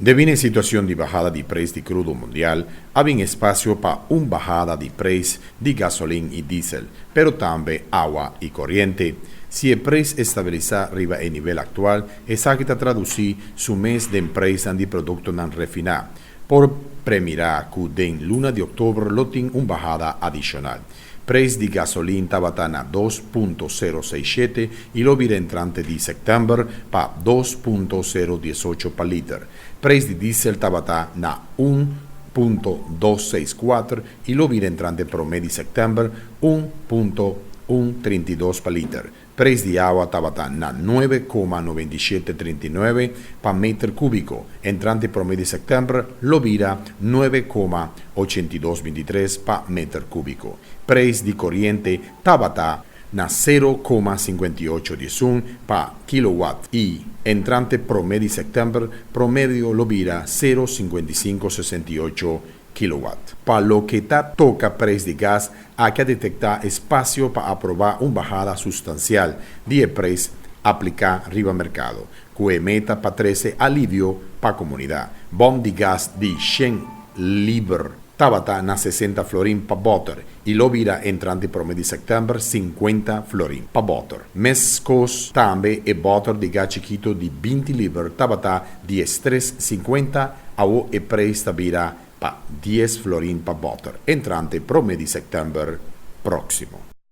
Devido a situação de bajada de preço de crudo mundial, havia espaço para uma bajada de preço de gasolina e diesel, pero também água e corriente. Se o preço estabilizar riba em nível atual, essa que traduzir su mês de preço de produto não refinado. Por premirar que em luna de outubro lo tem uma bajada adicional. Preço de gasolina estava na 2.067 e lo vira entrante de setembro para 2.018 per litro. Preço de diesel estava na 1.264 e lo vira entrante pro mês de setembro 1.132 per litro. Preço de água estava na 9,9739 per metro cúbico. Entrante pro mês de setembro lo vira 9,8223 per metro cúbico. Preço de corriente estava na 0,5811 per kilowatt e entrante pro mês de setembro promedio lo vira 0,5568 kilowatt. Para lo que toca preço de gás, há que detectar espaço para aprovar uma bajada substancial de preço aplicar riba mercado, que meta para trazer alívio para a comunidade. Bom de gás de 100 libras estava na 60 florin per botter e lo vira entrante pro mês de setembro 50 florin per botter. Mescos também e botter de gás chiquito de 20 libras estava de 3,50 ao e preço vira pa 10 florin per botter, entrante pro mês de setembro próximo.